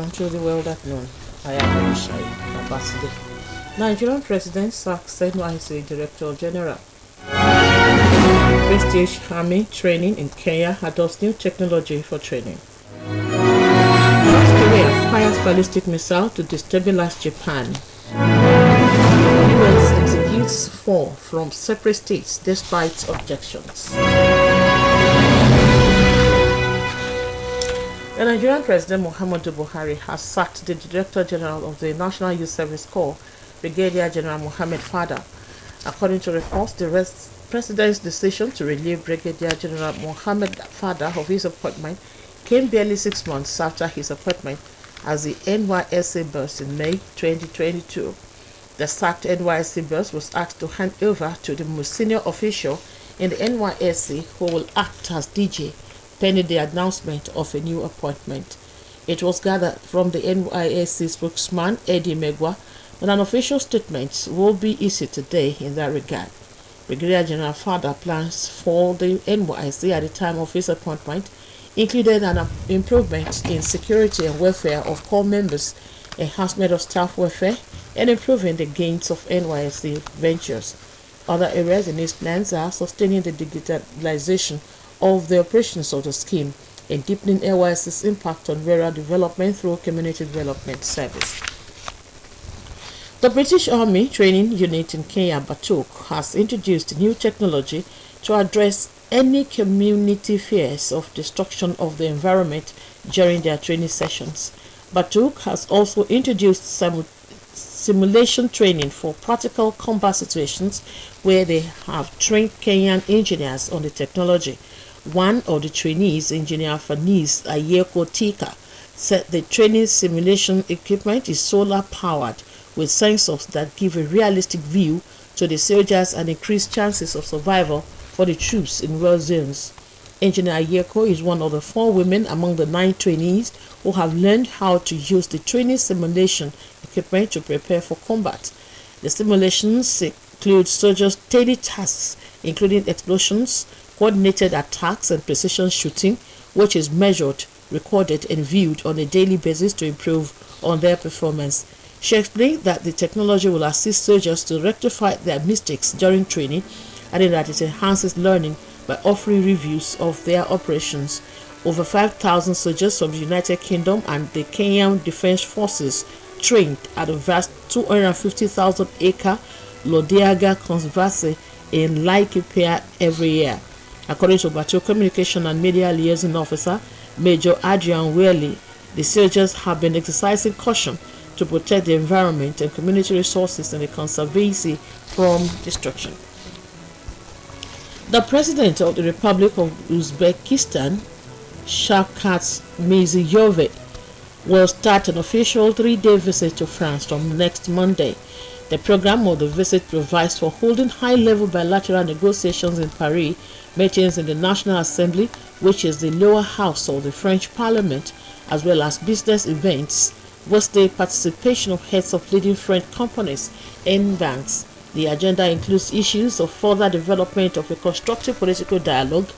Welcome to the world at noon. I am Shai Abaside. Nigerian President sacks NYC Director General. Prestige Army training in Kenya adopts new technology for training. North Korea fires ballistic missile to destabilize Japan. US executes 4 from separate states despite objections. The Nigerian President Muhammadu Buhari has sacked the Director General of the National Youth Service Corps, Brigadier General Mohammed Fada. According to reports, the President's decision to relieve Brigadier General Mohammed Fada of his appointment came barely 6 months after his appointment as the NYSC boss in May 2022. The sacked NYSC boss was asked to hand over to the most senior official in the NYSC who will act as DJ pending the announcement of a new appointment. It was gathered from the NYSC spokesman Eddie Megwa that an official statement will be issued today in that regard. Brigadier General Fada plans for the NYSC at the time of his appointment included an improvement in security and welfare of corps members, enhancement of staff welfare, and improving the gains of NYSC ventures. Other areas in his plans are sustaining the digitalization of the operations of the scheme and deepening NYSC's impact on rural development through community development service. The British Army Training Unit in Kenya, Batuk, has introduced new technology to address any community fears of destruction of the environment during their training sessions. Batuk has also introduced simulation training for practical combat situations where they have trained Kenyan engineers on the technology. One of the trainees, Engineer Fanis Ayeko Tika, said the training simulation equipment is solar powered with sensors that give a realistic view to the soldiers and increase chances of survival for the troops in war zones. Engineer Ayeko is one of the 4 women among the 9 trainees who have learned how to use the training simulation equipment to prepare for combat. The simulations include soldiers' daily tasks, including explosions, coordinated attacks, and precision shooting, which is measured, recorded, and viewed on a daily basis to improve on their performance. She explained that the technology will assist soldiers to rectify their mistakes during training, adding that it enhances learning by offering reviews of their operations. Over 5,000 soldiers from the United Kingdom and the Kenyan Defense Forces trained at a vast 250,000-acre Lodiaga Conservancy in Laikipia every year. According to Bato Communication and Media Liaison Officer Major Adrian Welly, the soldiers have been exercising caution to protect the environment and community resources in the conservancy from destruction. The President of the Republic of Uzbekistan, Shavkat Mirziyoyev, will start an official 3-day visit to France from next Monday. The program of the visit provides for holding high-level bilateral negotiations in Paris, meetings in the National Assembly, which is the lower house of the French Parliament, as well as business events with the participation of heads of leading French companies and banks. The agenda includes issues of further development of a constructive political dialogue,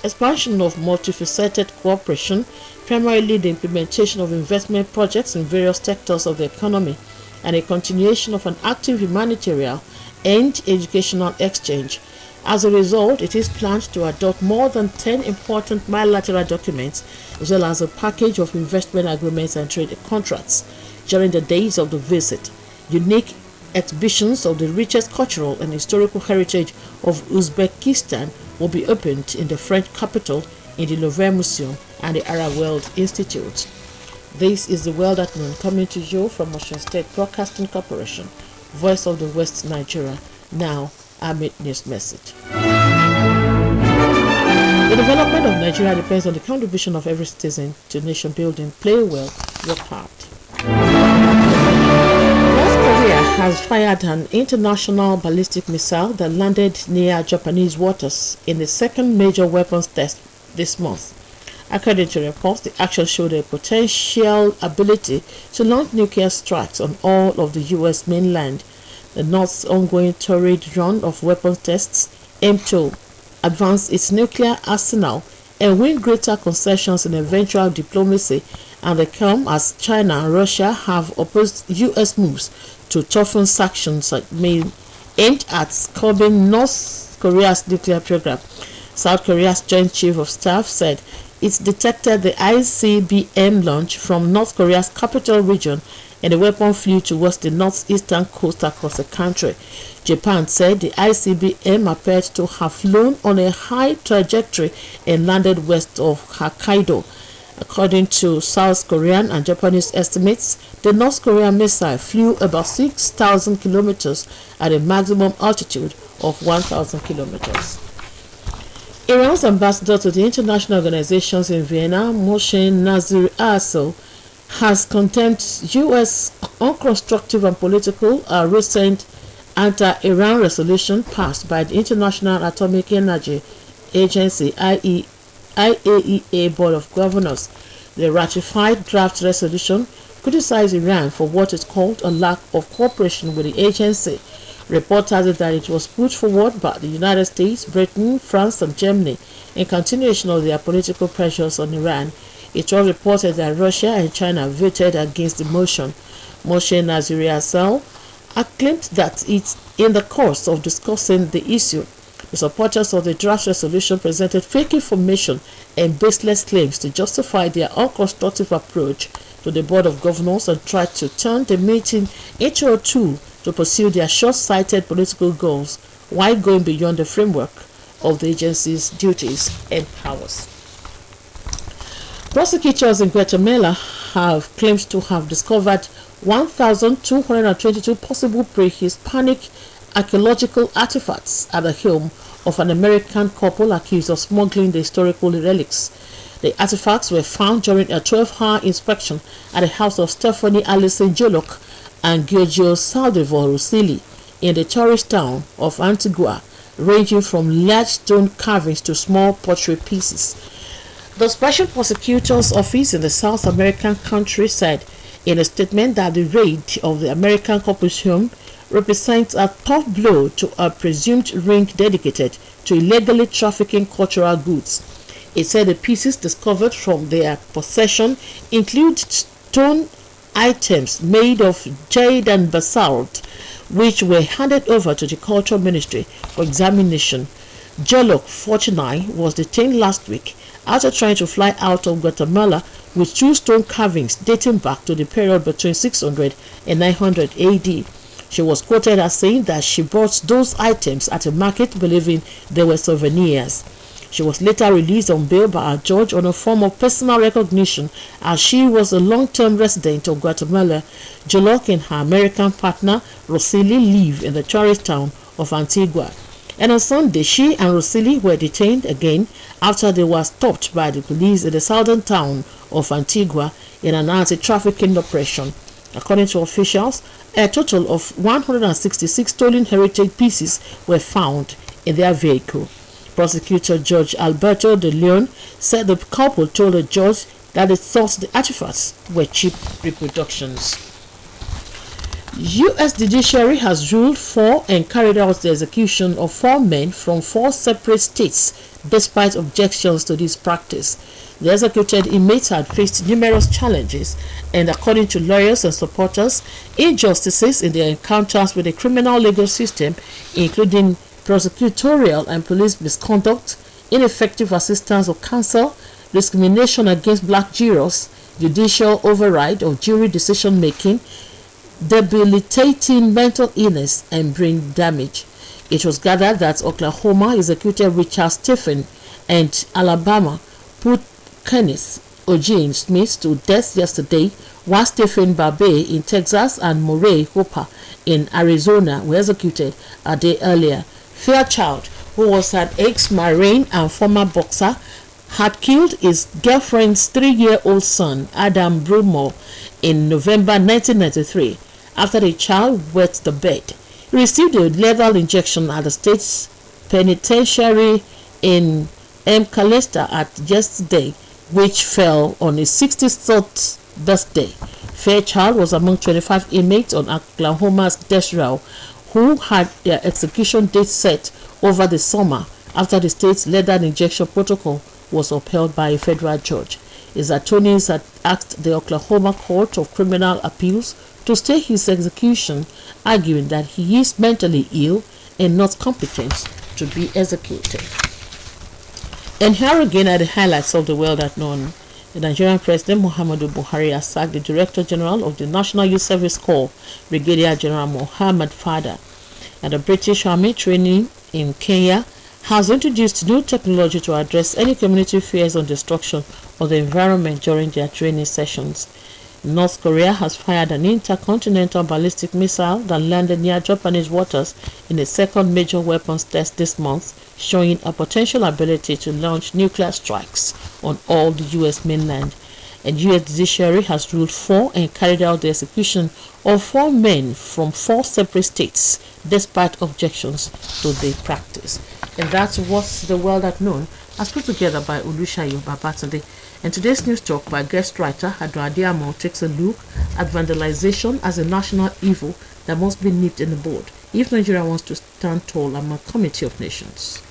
expansion of multifaceted cooperation, primarily the implementation of investment projects in various sectors of the economy, and a continuation of an active humanitarian and educational exchange. As a result, it is planned to adopt more than 10 important bilateral documents, as well as a package of investment agreements and trade contracts. During the days of the visit, unique exhibitions of the richest cultural and historical heritage of Uzbekistan will be opened in the French capital, in the Louvre Museum and the Arab World Institute. This is the World at Noon, coming to you from Osun State Broadcasting Corporation, Voice of the West, Nigeria. Now, amid news message. The development of Nigeria depends on the contribution of every citizen to nation building. Play well your part. North Korea has fired an international ballistic missile that landed near Japanese waters in the second major weapons test this month. According to reports, the action showed a potential ability to launch nuclear strikes on all of the U.S. mainland. The North's ongoing torrid run of weapons tests aim to advance its nuclear arsenal and win greater concessions in eventual diplomacy and they come as China and Russia have opposed U.S. moves to toughen sanctions aimed at curbing North Korea's nuclear program. South Korea's Joint Chief of Staff said it detected the ICBM launch from North Korea's capital region, and the weapon flew towards the northeastern coast across the country. Japan said the ICBM appeared to have flown on a high trajectory and landed west of Hokkaido. According to South Korean and Japanese estimates, the North Korean missile flew about 6,000 kilometers at a maximum altitude of 1,000 kilometers. Iran's ambassador to the international organizations in Vienna, Moshe Nasir has condemned U.S. unconstructive and political recent anti-Iran resolution passed by the International Atomic Energy Agency IAEA Board of Governors. The ratified draft resolution criticized Iran for what it called a lack of cooperation with the agency. Reports added that it was put forward by the United States, Britain, France, and Germany in continuation of their political pressures on Iran. It was reported that Russia and China voted against the motion. Moshe Nasir claimed that in the course of discussing the issue, the supporters of the draft resolution presented fake information and baseless claims to justify their unconstructive approach to the Board of Governors and tried to turn the meeting into a tool to pursue their short-sighted political goals while going beyond the framework of the agency's duties and powers. Prosecutors in Guatemala have claimed to have discovered 1,222 possible pre-Hispanic archaeological artifacts at the home of an American couple accused of smuggling the historical relics. The artifacts were found during a 12-hour inspection at the house of Stephanie Allison Jolok and Giorgio Saldivar Rosilli in the tourist town of Antigua, ranging from large stone carvings to small pottery pieces. The Special Prosecutor's Office in the South American country said in a statement that the raid of the American couple's home represents a tough blow to a presumed ring dedicated to illegally trafficking cultural goods. It said the pieces discovered from their possession include stone items made of jade and basalt, which were handed over to the Culture Ministry for examination. Jolok, 49, was detained last week after trying to fly out of Guatemala with two stone carvings dating back to the period between 600 and 900 AD. She was quoted as saying that she bought those items at a market believing they were souvenirs. She was later released on bail by a judge on a form of personal recognition as she was a long-term resident of Guatemala. Jolok and her American partner Rosilli live in the tourist town of Antigua. And on Sunday, she and Rosilli were detained again after they were stopped by the police in the southern town of Antigua in an anti-trafficking operation. According to officials, a total of 166 stolen heritage pieces were found in their vehicle. Prosecutor Judge Alberto de Leon said the couple told the judge that they thought the artifacts were cheap reproductions. U.S. judiciary has ruled for and carried out the execution of 4 men from 4 separate states despite objections to this practice. The executed inmates had faced numerous challenges and, according to lawyers and supporters, injustices in their encounters with the criminal legal system, including prosecutorial and police misconduct, ineffective assistance of counsel, discrimination against black jurors, judicial override of jury decision-making, debilitating mental illness, and brain damage. It was gathered that Oklahoma executed Richard Stephen and Alabama put Kenneth Eugene Smith to death yesterday, while Stephen Barbe in Texas and Murray Hooper in Arizona were executed a day earlier. Fairchild, who was an ex-Marine and former boxer, had killed his girlfriend's 3-year-old son, Adam Brumore, in November 1993 after the child wet the bed. He received a lethal injection at the state's penitentiary in Calesta yesterday, which fell on his 63rd birthday. Fairchild was among 25 inmates on Oklahoma's death row who had their execution date set over the summer after the state's lethal injection protocol was upheld by a federal judge. His attorneys had asked the Oklahoma Court of Criminal Appeals to stay his execution, arguing that he is mentally ill and not competent to be executed. And here again are the highlights of the world at noon. The Nigerian President Muhammadu Buhari has sacked the Director General of the National Youth Service Corps, Brigadier General Muhammad Fada. And the British Army training in Kenya has introduced new technology to address any community fears on destruction of the environment during their training sessions. North Korea has fired an intercontinental ballistic missile that landed near Japanese waters in a second major weapons test this month, showing a potential ability to launch nuclear strikes on all the U.S. mainland. And U.S. judiciary has ruled for and carried out the execution of 4 men from 4 separate states, despite objections to the practice. And that's what's the world at noon, as put together by Olusegun Babatunde. And today's news talk by guest writer Adra Adiamo takes a look at vandalization as a national evil that must be nipped in the bud if Nigeria wants to stand tall among a community of nations.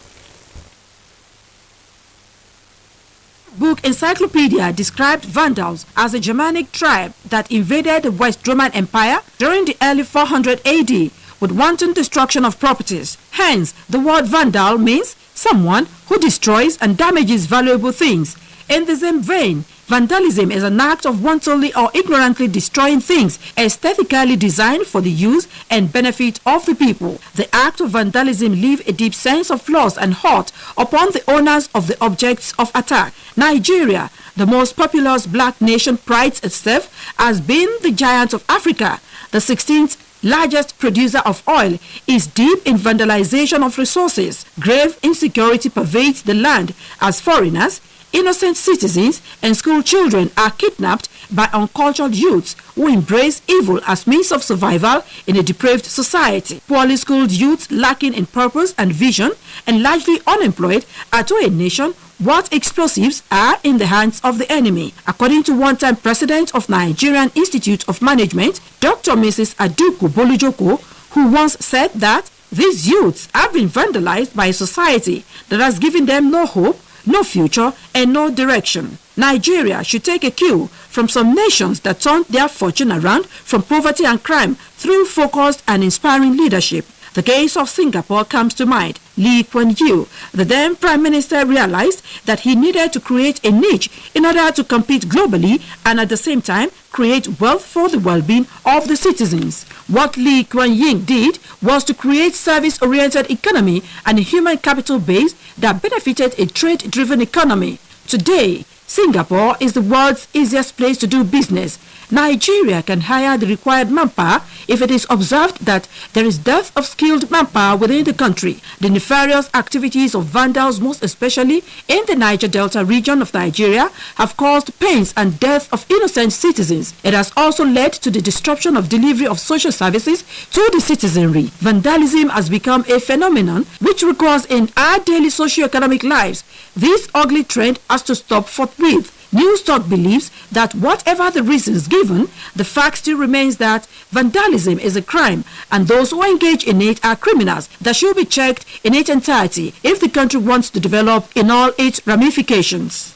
Book Encyclopedia described Vandals as a Germanic tribe that invaded the West Roman Empire during the early 400 AD with wanton destruction of properties. Hence, the word Vandal means someone who destroys and damages valuable things. In the same vein, vandalism is an act of wantonly or ignorantly destroying things aesthetically designed for the use and benefit of the people. The act of vandalism leaves a deep sense of loss and hurt upon the owners of the objects of attack. Nigeria, the most populous black nation, prides itself as being the giant of Africa. The 16th largest producer of oil, is deep in vandalization of resources. Grave insecurity pervades the land as foreigners, innocent citizens and school children are kidnapped by uncultured youths who embrace evil as means of survival in a depraved society. Poorly schooled youths lacking in purpose and vision and largely unemployed are to a nation what explosives are in the hands of the enemy. According to one-time president of Nigerian Institute of Management, Dr. Mrs. Aduku Bolujoko, who once said that these youths have been vandalized by a society that has given them no hope, no future, and no direction. Nigeria should take a cue from some nations that turned their fortune around from poverty and crime through focused and inspiring leadership. The case of Singapore comes to mind. Lee Kuan Yew, the then Prime Minister, realized that he needed to create a niche in order to compete globally and at the same time create wealth for the well-being of the citizens. What Lee Kuan Yew did was to create service-oriented economy and a human capital base that benefited a trade-driven economy. Today, Singapore is the world's easiest place to do business. Nigeria can hire the required manpower if it is observed that there is dearth of skilled manpower within the country. The nefarious activities of vandals, most especially in the Niger Delta region of Nigeria, have caused pains and death of innocent citizens. It has also led to the disruption of delivery of social services to the citizenry. Vandalism has become a phenomenon which requires in our daily socio-economic lives. This ugly trend has to stop forthwith. Newstalk believes that whatever the reasons given, the fact still remains that vandalism is a crime and those who engage in it are criminals that should be checked in its entirety if the country wants to develop in all its ramifications.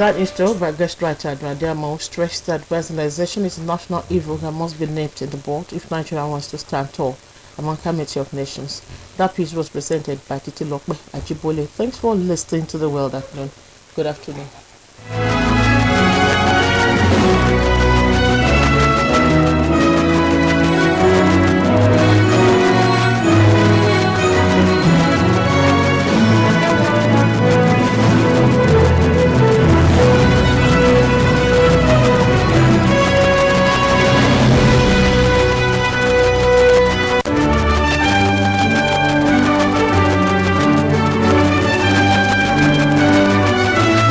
That is told by guest writer Adra stressed that vandalization is a national evil that must be nipped in the bud if Nigeria wants to stand tall among community of nations. That piece was presented by Titi Lokbe Ajibole. Thanks for listening to The World at Noon. Good afternoon.